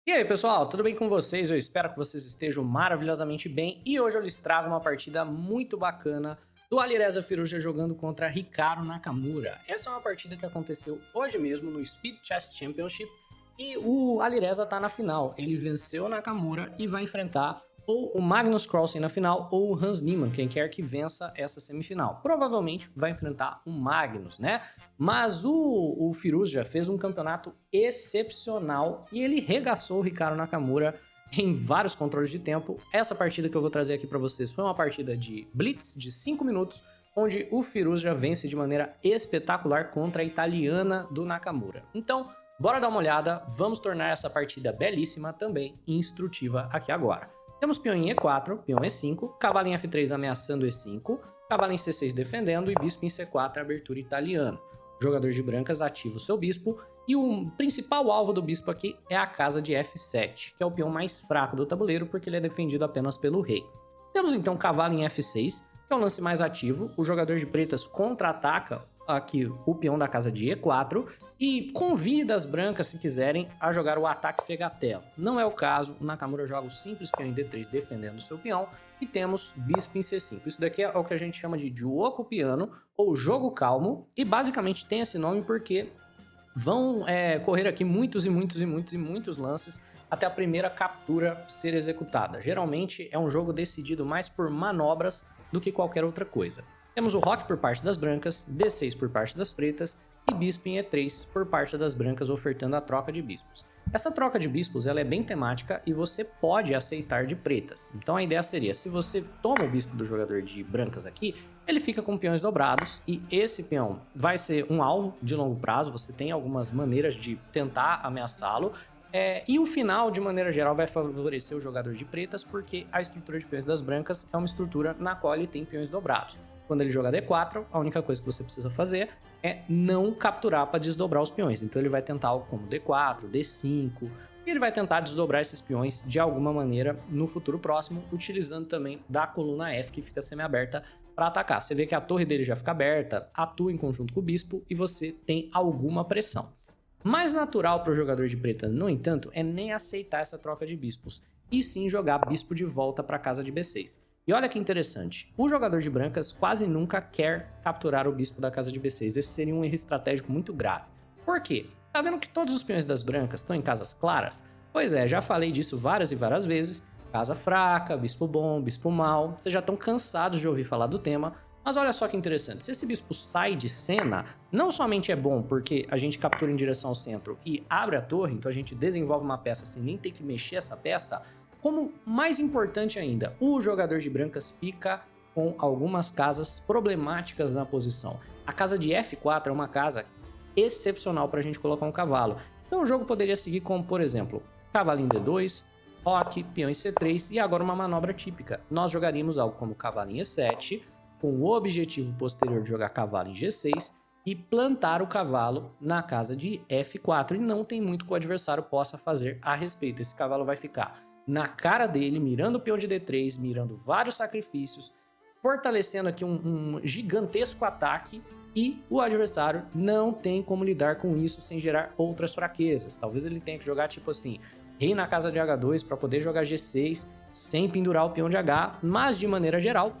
E aí, pessoal, tudo bem com vocês? Eu espero que vocês estejam maravilhosamente bem. E hoje eu lhes trago uma partida muito bacana do Alireza Firouzja jogando contra Hikaru Nakamura. Essa é uma partida que aconteceu hoje mesmo no Speed Chess Championship e o Alireza tá na final. Ele venceu o Nakamura e vai enfrentar ou o Magnus Carlsen na final ou o Hans Niemann, quem quer que vença essa semifinal. Provavelmente vai enfrentar o Magnus, né? Mas o Firouzja fez um campeonato excepcional e ele regaçou o Hikaru Nakamura em vários controles de tempo. Essa partida que eu vou trazer aqui para vocês foi uma partida de blitz de 5 minutos, onde o Firouzja vence de maneira espetacular contra a italiana do Nakamura. Então, bora dar uma olhada, vamos tornar essa partida belíssima também instrutiva aqui agora. Temos peão em E4, peão E5, cavalo em F3 ameaçando E5, cavalo em C6 defendendo e bispo em C4 abertura italiana. O jogador de brancas ativa o seu bispo e o principal alvo do bispo aqui é a casa de F7, que é o peão mais fraco do tabuleiro porque ele é defendido apenas pelo rei. Temos então cavalo em F6, que é o lance mais ativo. O jogador de pretas contra-ataca aqui o peão da casa de E4 e convida as brancas, se quiserem, a jogar o ataque fegatelo. Não é o caso, o Nakamura joga o simples peão em D3 defendendo o seu peão e temos bispo em C5. Isso daqui é o que a gente chama de Juoku Piano ou jogo calmo e basicamente tem esse nome porque vão correr aqui muitos lances até a primeira captura ser executada. Geralmente é um jogo decidido mais por manobras do que qualquer outra coisa. Temos o roque por parte das brancas, D6 por parte das pretas e bispo em E3 por parte das brancas, ofertando a troca de bispos. Essa troca de bispos ela é bem temática e você pode aceitar de pretas. Então a ideia seria, se você toma o bispo do jogador de brancas aqui, ele fica com peões dobrados e esse peão vai ser um alvo de longo prazo, você tem algumas maneiras de tentar ameaçá-lo. E o final, de maneira geral, vai favorecer o jogador de pretas porque a estrutura de peões das brancas é uma estrutura na qual ele tem peões dobrados. Quando ele joga D4, a única coisa que você precisa fazer é não capturar para desdobrar os peões. Então ele vai tentar algo como D4, D5, e ele vai tentar desdobrar esses peões de alguma maneira no futuro próximo, utilizando também da coluna F, que fica semi-aberta, para atacar. Você vê que a torre dele já fica aberta, atua em conjunto com o bispo e você tem alguma pressão. Mais natural para o jogador de pretas, no entanto, é nem aceitar essa troca de bispos, e sim jogar bispo de volta para a casa de B6. E olha que interessante, o jogador de brancas quase nunca quer capturar o bispo da casa de B6. Esse seria um erro estratégico muito grave. Por quê? Tá vendo que todos os peões das brancas estão em casas claras? Pois é, já falei disso várias e várias vezes. Casa fraca, bispo bom, bispo mal. Vocês já estão cansados de ouvir falar do tema. Mas olha só que interessante, se esse bispo sai de cena, não somente é bom porque a gente captura em direção ao centro e abre a torre, então a gente desenvolve uma peça sem nem ter que mexer essa peça, como mais importante ainda, o jogador de brancas fica com algumas casas problemáticas na posição. A casa de F4 é uma casa excepcional para a gente colocar um cavalo. Então o jogo poderia seguir como, por exemplo, cavalo em D2, roque, peão em C3 e agora uma manobra típica. Nós jogaríamos algo como cavalo em E7, com o objetivo posterior de jogar cavalo em G6 e plantar o cavalo na casa de F4. E não tem muito que o adversário possa fazer a respeito. Esse cavalo vai ficar na cara dele, mirando o peão de D3, mirando vários sacrifícios, fortalecendo aqui um gigantesco ataque e o adversário não tem como lidar com isso sem gerar outras fraquezas. Talvez ele tenha que jogar tipo assim, rei na casa de H2 para poder jogar G6 sem pendurar o peão de H, mas de maneira geral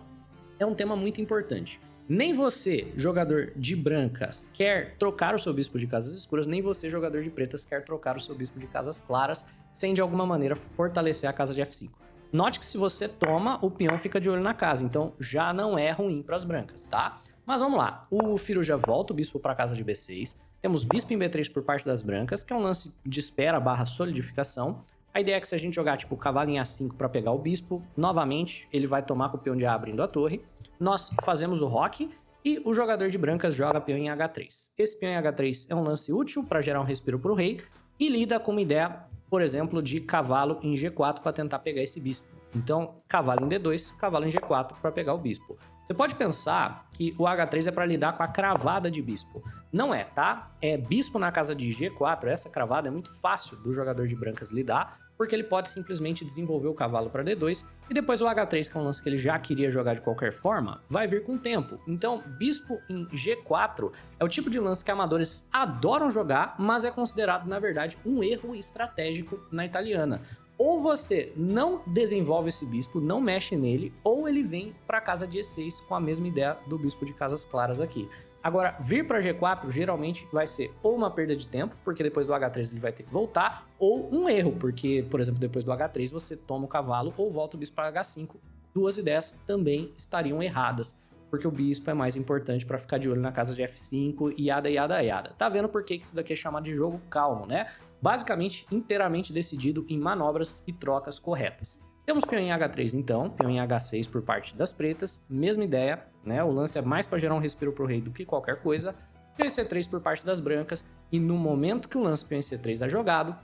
é um tema muito importante. Nem você, jogador de brancas, quer trocar o seu bispo de casas escuras, nem você, jogador de pretas, quer trocar o seu bispo de casas claras, sem de alguma maneira fortalecer a casa de F5. Note que se você toma, o peão fica de olho na casa, então já não é ruim para as brancas, tá? Mas vamos lá, o Firouzja volta o bispo para a casa de B6, temos bispo em B3 por parte das brancas, que é um lance de espera barra solidificação. A ideia é que se a gente jogar tipo cavalo em A5 para pegar o bispo, novamente ele vai tomar com o peão de A abrindo a torre. Nós fazemos o roque e o jogador de brancas joga peão em H3. Esse peão em H3 é um lance útil para gerar um respiro para o rei e lida com uma ideia, por exemplo, de cavalo em G4 para tentar pegar esse bispo. Então, cavalo em D2, cavalo em G4 para pegar o bispo. Você pode pensar que o H3 é para lidar com a cravada de bispo. Não é, tá? É bispo na casa de G4, essa cravada é muito fácil do jogador de brancas lidar, porque ele pode simplesmente desenvolver o cavalo para D2, e depois o H3, que é um lance que ele já queria jogar de qualquer forma, vai vir com o tempo. Então, bispo em G4 é o tipo de lance que amadores adoram jogar, mas é considerado, na verdade, um erro estratégico na italiana. Ou você não desenvolve esse bispo, não mexe nele, ou ele vem para casa de E6 com a mesma ideia do bispo de casas claras aqui. Agora, vir para G4 geralmente vai ser ou uma perda de tempo, porque depois do H3 ele vai ter que voltar, ou um erro, porque, por exemplo, depois do H3 você toma o cavalo ou volta o bispo para H5. Duas ideias também estariam erradas, porque o bispo é mais importante para ficar de olho na casa de F5 e yada, yada, yada. Tá vendo por que isso daqui é chamado de jogo calmo, né? Basicamente, inteiramente decidido em manobras e trocas corretas. Temos peão em H3 então, peão em H6 por parte das pretas, mesma ideia, né? O lance é mais para gerar um respiro pro rei do que qualquer coisa. Peão em C3 por parte das brancas, e no momento que o lance peão em C3 é jogado,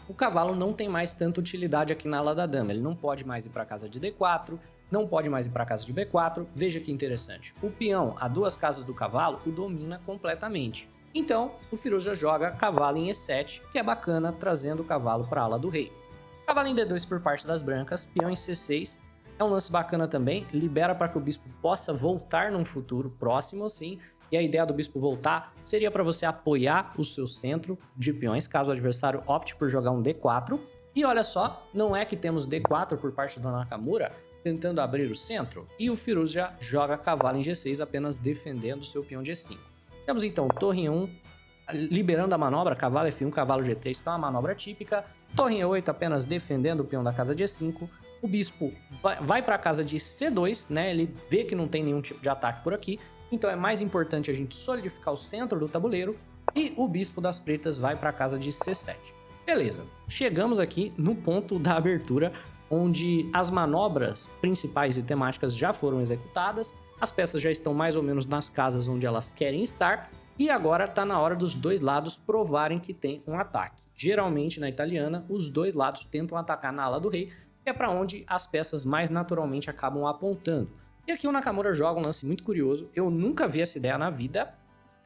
o cavalo não tem mais tanta utilidade aqui na ala da dama. Ele não pode mais ir para casa de D4, não pode mais ir para casa de B4. Veja que interessante, o peão a duas casas do cavalo o domina completamente. Então, o Firouzja joga cavalo em E7, que é bacana, trazendo o cavalo para a ala do rei. Cavalo em D2 por parte das brancas, peão em C6, é um lance bacana também, libera para que o bispo possa voltar num futuro próximo, sim, e a ideia do bispo voltar seria para você apoiar o seu centro de peões, caso o adversário opte por jogar um D4. E olha só, não é que temos D4 por parte do Nakamura, tentando abrir o centro, e o Firouzja joga cavalo em G6, apenas defendendo o seu peão de E5. Temos então torre em 1, liberando a manobra, cavalo F1, cavalo G3, que é uma manobra típica. Torre em 8, apenas defendendo o peão da casa de E5. O bispo vai para a casa de C2, né? Ele vê que não tem nenhum tipo de ataque por aqui. Então é mais importante a gente solidificar o centro do tabuleiro. E o bispo das pretas vai para a casa de C7. Beleza, chegamos aqui no ponto da abertura, onde as manobras principais e temáticas já foram executadas. As peças já estão mais ou menos nas casas onde elas querem estar. E agora está na hora dos dois lados provarem que tem um ataque. Geralmente, na italiana, os dois lados tentam atacar na ala do rei, que é para onde as peças mais naturalmente acabam apontando. E aqui o Nakamura joga um lance muito curioso. Eu nunca vi essa ideia na vida,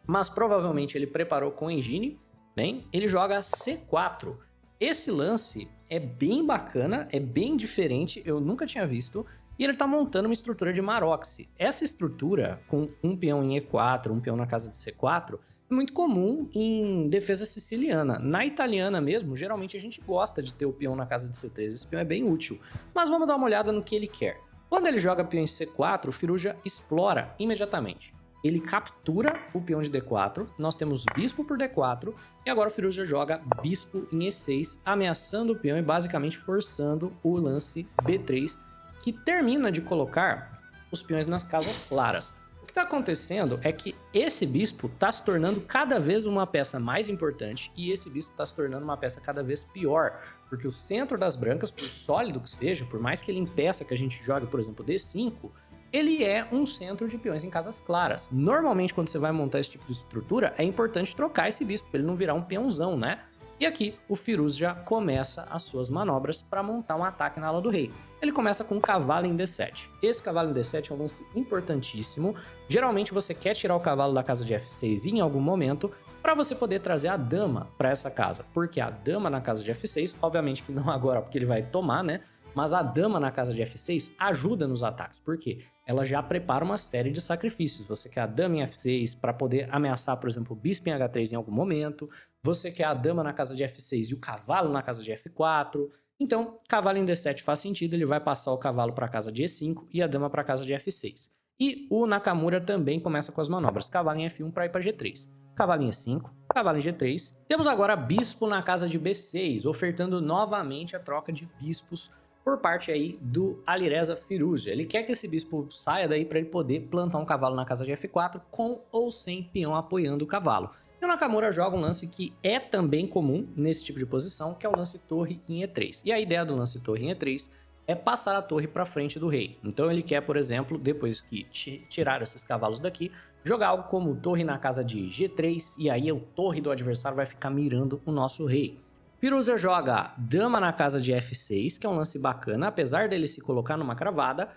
mas provavelmente ele preparou com engine. Bem, ele joga C4. Esse lance é bem bacana, é bem diferente, eu nunca tinha visto. E ele está montando uma estrutura de Maroczy. Essa estrutura, com um peão em E4, um peão na casa de C4, é muito comum em defesa siciliana. Na italiana mesmo, geralmente a gente gosta de ter o peão na casa de C3. Esse peão é bem útil. Mas vamos dar uma olhada no que ele quer. Quando ele joga peão em C4, o Firouzja explora imediatamente. Ele captura o peão de D4, nós temos bispo por D4, e agora o Firouzja joga bispo em E6, ameaçando o peão e basicamente forçando o lance B3, que termina de colocar os peões nas casas claras. O que está acontecendo é que esse bispo está se tornando cada vez uma peça mais importante e esse bispo está se tornando uma peça cada vez pior, porque o centro das brancas, por sólido que seja, por mais que ele impeça que a gente jogue, por exemplo, D5, ele é um centro de peões em casas claras. Normalmente, quando você vai montar esse tipo de estrutura, é importante trocar esse bispo, para ele não virar um peãozão, né? E aqui o Firouzja começa as suas manobras para montar um ataque na ala do rei. Ele começa com um cavalo em D7. Esse cavalo em D7 é um lance importantíssimo. Geralmente você quer tirar o cavalo da casa de F6 em algum momento para você poder trazer a dama para essa casa. Porque a dama na casa de F6, obviamente que não agora porque ele vai tomar, né? Mas a dama na casa de F6 ajuda nos ataques. Por quê? Ela já prepara uma série de sacrifícios. Você quer a dama em F6 para poder ameaçar, por exemplo, o bispo em H3 em algum momento. Você quer a dama na casa de F6 e o cavalo na casa de F4. Então, cavalo em D7 faz sentido, ele vai passar o cavalo para a casa de E5 e a dama para a casa de F6. E o Nakamura também começa com as manobras. Cavalo em F1 para ir para G3. Cavalo em E5, cavalo em G3. Temos agora bispo na casa de B6, ofertando novamente a troca de bispos por parte aí do Alireza Firouzja. Ele quer que esse bispo saia daí para ele poder plantar um cavalo na casa de F4 com ou sem peão apoiando o cavalo. E o Nakamura joga um lance que é também comum nesse tipo de posição, que é o lance torre em E3. E a ideia do lance torre em E3 é passar a torre para frente do rei. Então ele quer, por exemplo, depois que tirar esses cavalos daqui, jogar algo como torre na casa de G3, e aí o torre do adversário vai ficar mirando o nosso rei. Firouzja joga dama na casa de F6, que é um lance bacana, apesar dele se colocar numa cravada.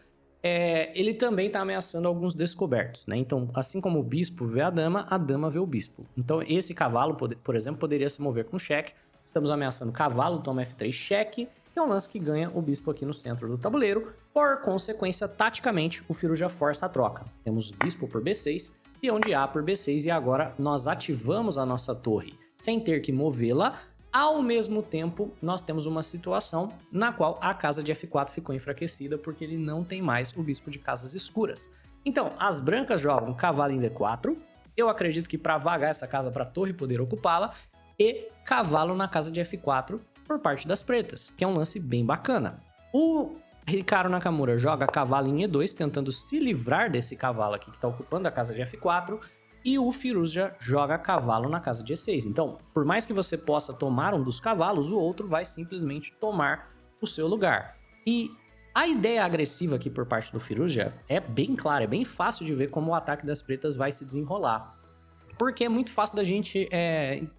ele também está ameaçando alguns descobertos, né? Então, assim como o bispo vê a dama vê o bispo. Então, esse cavalo, por exemplo, poderia se mover com cheque. Estamos ameaçando cavalo, toma F3, cheque, que é um lance que ganha o bispo aqui no centro do tabuleiro. Por consequência, taticamente, o Firuja força a troca. Temos bispo por B6, peão de A por B6, e agora nós ativamos a nossa torre sem ter que movê-la. Ao mesmo tempo, nós temos uma situação na qual a casa de F4 ficou enfraquecida porque ele não tem mais o bispo de casas escuras. Então, as brancas jogam cavalo em D4, eu acredito que para vagar essa casa para a torre poder ocupá-la, e cavalo na casa de F4 por parte das pretas, que é um lance bem bacana. O Hikaru Nakamura joga cavalo em E2, tentando se livrar desse cavalo aqui que está ocupando a casa de F4, e o Firuza joga cavalo na casa de E6. Então, por mais que você possa tomar um dos cavalos, o outro vai simplesmente tomar o seu lugar. E a ideia agressiva aqui por parte do Firuza é bem clara, é bem fácil de ver como o ataque das pretas vai se desenrolar. Porque é muito fácil da gente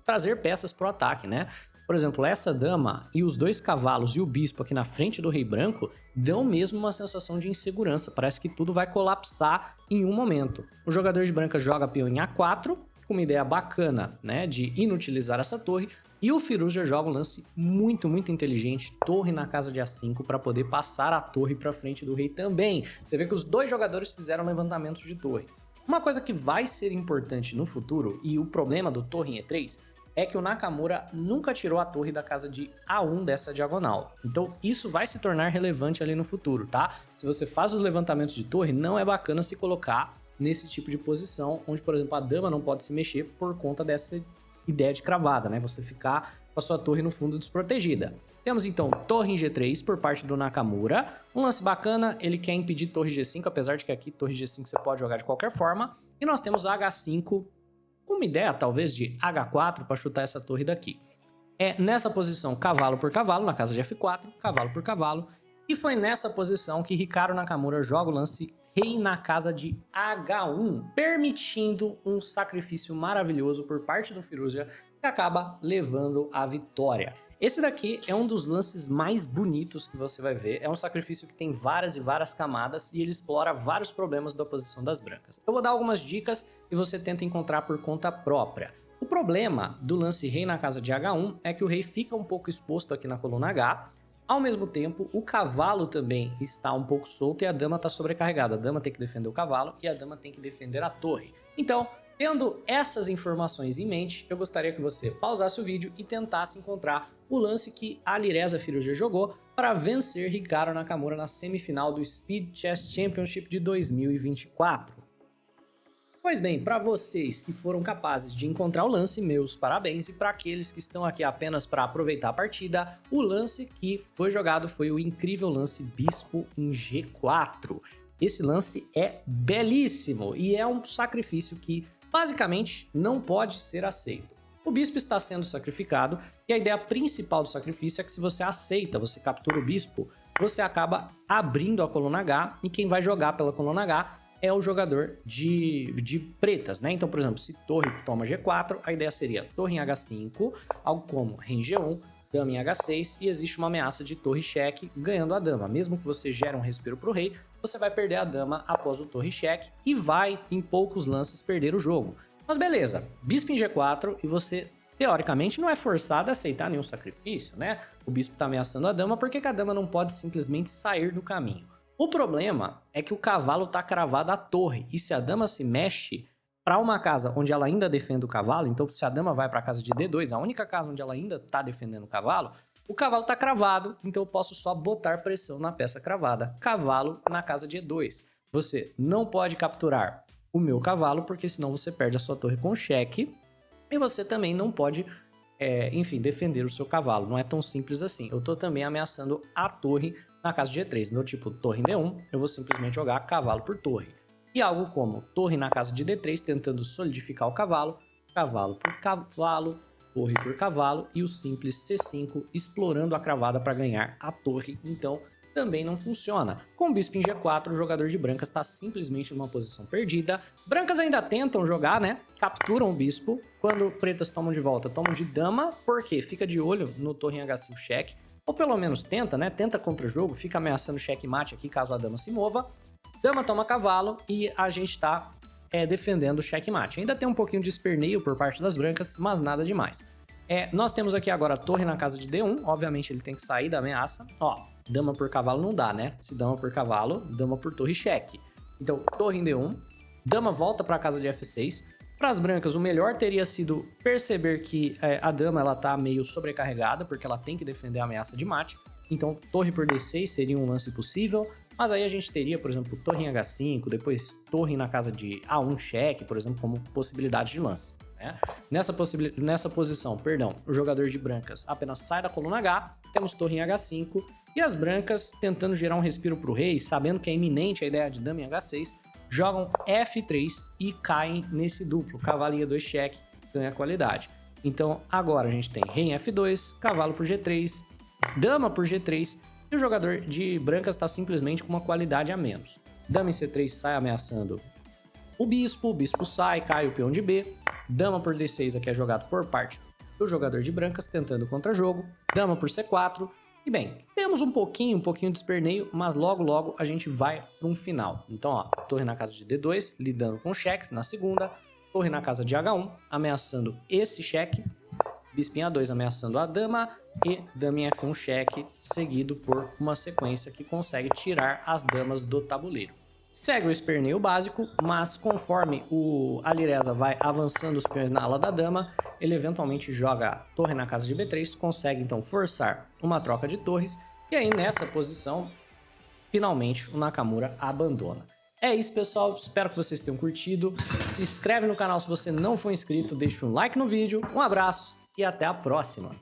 trazer peças para o ataque, né? Por exemplo, essa dama e os dois cavalos e o bispo aqui na frente do rei branco dão mesmo uma sensação de insegurança. Parece que tudo vai colapsar em um momento. O jogador de branca joga peão em A4, com uma ideia bacana, né, de inutilizar essa torre. E o Firuza joga um lance muito inteligente, torre na casa de A5, para poder passar a torre para frente do rei também. Você vê que os dois jogadores fizeram levantamentos de torre. Uma coisa que vai ser importante no futuro, e o problema do torre em E3, é que o Nakamura nunca tirou a torre da casa de A1 dessa diagonal. Então isso vai se tornar relevante ali no futuro, tá? Se você faz os levantamentos de torre, não é bacana se colocar nesse tipo de posição, onde, por exemplo, a dama não pode se mexer por conta dessa ideia de cravada, né? Você ficar com a sua torre no fundo desprotegida. Temos então torre em G3 por parte do Nakamura. Um lance bacana, ele quer impedir torre G5, apesar de que aqui torre G5 você pode jogar de qualquer forma. E nós temos H5, com uma ideia talvez de H4 para chutar essa torre daqui. Nessa posição cavalo por cavalo, na casa de F4, cavalo por cavalo. E foi nessa posição que Hikaru Nakamura joga o lance rei na casa de H1, permitindo um sacrifício maravilhoso por parte do Firuza, que acaba levando a vitória. Esse daqui é um dos lances mais bonitos que você vai ver. É um sacrifício que tem várias e várias camadas e ele explora vários problemas da posição das brancas. Eu vou dar algumas dicas e você tenta encontrar por conta própria. O problema do lance rei na casa de H1 é que o rei fica um pouco exposto aqui na coluna H. Ao mesmo tempo, o cavalo também está um pouco solto e a dama está sobrecarregada. A dama tem que defender o cavalo e a dama tem que defender a torre. Então, tendo essas informações em mente, eu gostaria que você pausasse o vídeo e tentasse encontrar o lance que a Alireza Firuza jogou para vencer Hikaru Nakamura na semifinal do Speed Chess Championship de 2024. Pois bem, para vocês que foram capazes de encontrar o lance, meus parabéns, e para aqueles que estão aqui apenas para aproveitar a partida, o lance que foi jogado foi o incrível lance Bispo em G4. Esse lance é belíssimo e é um sacrifício que basicamente não pode ser aceito. O bispo está sendo sacrificado e a ideia principal do sacrifício é que se você aceita, você captura o bispo, você acaba abrindo a coluna H e quem vai jogar pela coluna H é o jogador de pretas, né? Então, por exemplo, se torre toma G4, a ideia seria torre em H5, algo como rei em G1, dama em H6 e existe uma ameaça de torre cheque ganhando a dama. Mesmo que você gere um respiro para o rei, você vai perder a dama após o torre cheque e vai, em poucos lances, perder o jogo. Mas beleza, bispo em G4 e você, teoricamente, não é forçado a aceitar nenhum sacrifício, né? O bispo está ameaçando a dama, por que a dama não pode simplesmente sair do caminho? O problema é que o cavalo está cravado à torre e se a dama se mexe para uma casa onde ela ainda defende o cavalo, então se a dama vai para a casa de D2, a única casa onde ela ainda está defendendo o cavalo está cravado, então eu posso só botar pressão na peça cravada. Cavalo na casa de E2. Você não pode capturar o meu cavalo, porque senão você perde a sua torre com cheque, e você também não pode, enfim, defender o seu cavalo. Não é tão simples assim. Eu estou também ameaçando a torre na casa de E3. No tipo torre em D1, eu vou simplesmente jogar cavalo por torre. E algo como torre na casa de D3, tentando solidificar o cavalo, cavalo por cavalo, torre por cavalo e o simples C5 explorando a cravada para ganhar a torre. Então, também não funciona. Com o bispo em G4, o jogador de brancas está simplesmente numa posição perdida. Brancas ainda tentam jogar, né? Capturam o bispo. Quando pretas tomam de volta, tomam de dama, porque fica de olho no torre em H5 cheque. Ou pelo menos tenta, né? Tenta contra-jogo, fica ameaçando checkmate aqui caso a dama se mova. Dama toma cavalo e a gente tá defendendo o checkmate. Ainda tem um pouquinho de esperneio por parte das brancas, mas nada demais. Nós temos aqui agora a torre na casa de D1, obviamente ele tem que sair da ameaça. Ó, dama por cavalo não dá, né? Se dama por cavalo, dama por torre cheque. Então, torre em D1, dama volta para a casa de F6. Para as brancas, o melhor teria sido perceber que a dama ela tá meio sobrecarregada, porque ela tem que defender a ameaça de mate. Então, torre por D6 seria um lance possível, mas aí a gente teria, por exemplo, torre em H5, depois torre na casa de A1 cheque, por exemplo, como possibilidade de lance. Né? Nessa posição, o jogador de brancas apenas sai da coluna H, temos torre em H5, e as brancas, tentando gerar um respiro para o rei, sabendo que é iminente a ideia de dama em H6, jogam F3 e caem nesse duplo, cavalo em E2 cheque, ganha qualidade. Então agora a gente tem rei em F2, cavalo por G3, dama por G3, e o jogador de brancas está simplesmente com uma qualidade a menos. Dama em C3 sai ameaçando o bispo sai, cai o peão de B, dama por D6 aqui é jogado por parte do jogador de brancas, tentando contra-jogo, dama por C4, e bem, temos um pouquinho de esperneio, mas logo a gente vai para um final. Então, ó, torre na casa de D2, lidando com cheques na segunda, torre na casa de H1, ameaçando esse cheque, bispo em A2 ameaçando a dama, e dama em F1 cheque, seguido por uma sequência que consegue tirar as damas do tabuleiro. Segue o esperneio básico, mas conforme o Alireza vai avançando os peões na ala da dama, ele eventualmente joga a torre na casa de B3, consegue então forçar uma troca de torres, e aí nessa posição, finalmente o Nakamura abandona. É isso, pessoal, espero que vocês tenham curtido. Se inscreve no canal se você não for inscrito, deixe um like no vídeo, um abraço e até a próxima!